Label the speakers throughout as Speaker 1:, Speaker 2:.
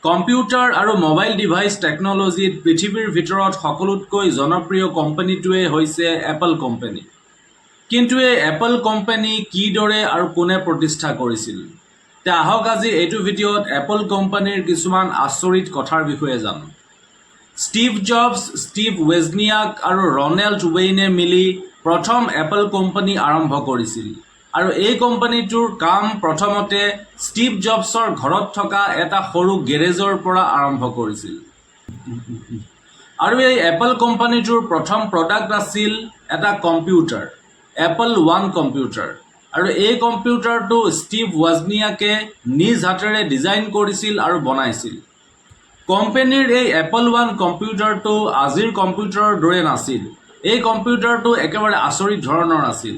Speaker 1: Computer আৰু mobile device টেকনলজিত পৃথিৱীৰ ভিতৰত সকলোতকৈ জনপ্ৰিয় কোম্পানীটোৱে হৈছে এপল কোম্পানী। কিন্তু এই এপল কোম্পানী কিদৰে আৰু কোনে প্ৰতিষ্ঠা কৰিছিল? তে আহক আজি এইটো ভিডিঅ'ত এপল কোম্পানীৰ কিছুমান আচৰিত কথাৰ বিষয়ে জানো। ষ্টিভ জবছ, ষ্টিভ ৱেজনিয়াক আৰু ৰনেল্ড ৱেইনে মিলি প্ৰথম এপল কোম্পানী আৰম্ভ কৰিছিল। আৰু এই কোম্পানীটোৰ কাম প্ৰথমতে ষ্টিভ জবছৰ ঘৰত থকা এটা সৰু গেৰেজৰ পৰা আৰম্ভ কৰিছিল। আৰু এই এপল কোম্পানীটোৰ প্ৰথম প্ৰডাক্ট আছিল এটা কম্পিউটাৰ, এপল ওৱান কম্পিউটাৰ। আৰু এই কম্পিউটাৰটো ষ্টিভ ৱেজনিয়াকে নিজ হাতেৰে ডিজাইন কৰিছিল আৰু বনাইছিল। কোম্পানীৰ এই এপল ওৱান কম্পিউটাৰটো আজিৰ কম্পিউটাৰৰ দৰে নাছিল। এই কম্পিউটাৰটো একেবাৰে আচৰিত ধৰণৰ আছিল।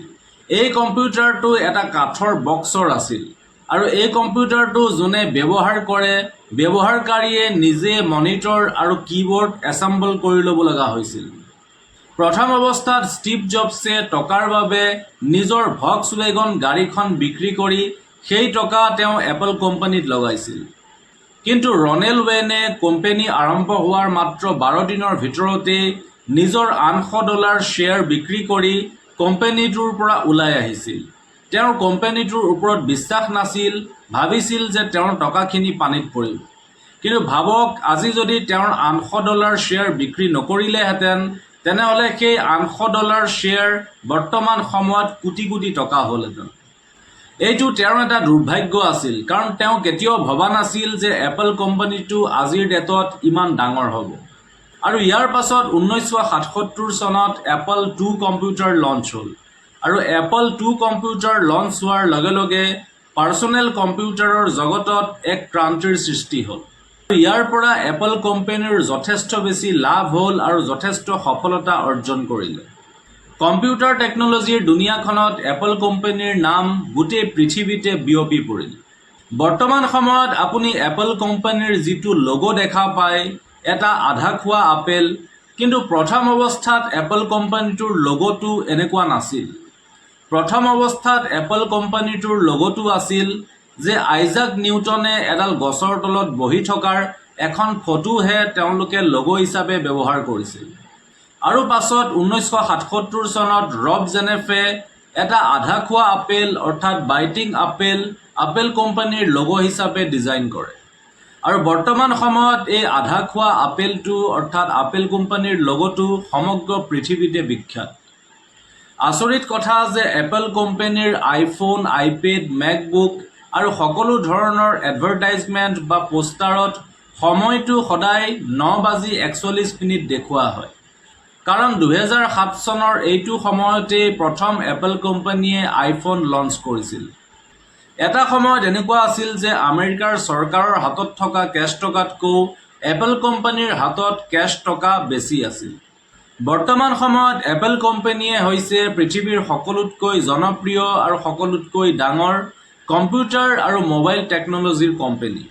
Speaker 1: এই কম্পিউটাৰটো এটা কাঠৰ বক্সৰ আছিল। আৰু এই কম্পিউটাৰটো যোনে ব্যৱহাৰ কৰে, ব্যৱহাৰকাৰীয়ে নিজে মনিটৰ আৰু কীবৰ্ড এছেম্বল কৰি ল'ব লগা হৈছিল। প্ৰথম অৱস্থাত ষ্টিভ জবছে টকাৰ বাবে নিজৰ ভক্সৱেগন গাড়ীখন বিক্ৰী কৰি সেই টকা তেওঁ এপল কোম্পানীত লগাইছিল। কিন্তু ৰনেল্ড ৱেইনে কোম্পানী আৰম্ভ হোৱাৰ মাত্ৰ 12 দিনৰ ভিতৰতেই নিজৰ $800 শ্বেয়াৰ বিক্ৰী কৰি কোম্পানীটোৰ পৰা ওলাই আহিছিল। তেওঁৰ কোম্পানীটোৰ ওপৰত বিশ্বাস নাছিল, ভাবিছিল যে তেওঁৰ টকাখিনি পানীত পৰিব। কিন্তু ভাবক, আজি যদি তেওঁৰ $800 শ্বেয়াৰ বিক্ৰী নকৰিলেহেঁতেন, তেনেহ'লে সেই $800 শ্বেয়াৰ বৰ্তমান সময়ত কোটি কোটি টকা হ'লহেঁতেন। এইটো তেওঁৰ এটা দুৰ্ভাগ্য আছিল, কাৰণ তেওঁ কেতিয়াও ভবা নাছিল যে এপল কোম্পানীটো আজিৰ ডেটত ইমান ডাঙৰ হ'ব। আৰু ইয়াৰ পাছত 1977 চনত এপল II কম্পিউটাৰ লঞ্চ হ'ল। আৰু এপল II কম্পিউটাৰ লঞ্চ হোৱাৰ লগে লগে পাৰ্চনেল কম্পিউটাৰৰ জগতত এক ক্ৰান্তিৰ সৃষ্টি হ'ল। ইয়াৰ পৰা এপল কোম্পানীৰ যথেষ্ট বেছি লাভ হ'ল আৰু যথেষ্ট সফলতা অৰ্জন কৰিলে। কম্পিউটাৰ টেকনলজিৰ দুনিয়াখনত এপল কোম্পানীৰ নাম গোটেই পৃথিৱীতে বিয়পি পৰিল। বৰ্তমান সময়ত আপুনি এপল কোম্পানীৰ যিটো লোগো দেখা পায়, এটা আধা খোৱা আপেল। কিন্তু প্ৰথম অৱস্থাত এপল কোম্পানীটোৰ লোগোটো এনেকুৱা নাছিল। প্ৰথম অৱস্থাত এপল কোম্পানীটোৰ লোগোটো আছিল যে আইজাক নিউটনে এডাল গছৰ তলত বহি থকাৰ এখন ফটোহে তেওঁলোকে লোগো হিচাপে ব্যৱহাৰ কৰিছিল। আৰু পাছত 1977 চনত ৰব জেনেফে এটা আধা খোৱা আপেল অৰ্থাৎ বাইটিং আপেল কোম্পানীৰ লোগো হিচাপে ডিজাইন কৰে। আৰু বৰ্তমান সময়ত এই আধা খোৱা আপেলটো অৰ্থাৎ আপেল কোম্পানীৰ লোগোটো সমগ্ৰ পৃথিৱীতে বিখ্যাত। আচৰিত কথা যে এপল কোম্পানীৰ আইফোন, আইপেড, মেকবুক আৰু সকলো ধৰণৰ এডভাৰটাইজমেণ্ট বা পোষ্টাৰত সময়টো সদায় 9:41 দেখুওৱা হয়। কাৰণ 2007 চনৰ এইটো সময়তেই প্ৰথম এপল কোম্পানীয়ে আইফোন লঞ্চ কৰিছিল। এটা সময়ত এনেকুৱা আছিল যে আমেৰিকাৰ চৰকাৰৰ হাতত থকা কেছ টকাতকৈ এপল কোম্পানীৰ হাতত কেছ টকা বেছি আছিল। বৰ্তমান সময়ত এপল কোম্পানীয়ে হৈছে পৃথিৱীৰ সকলোতকৈ জনপ্ৰিয় আৰু সকলোতকৈ ডাঙৰ কম্পিউটাৰ আৰু মোবাইল টেকনলজিৰ কোম্পানী।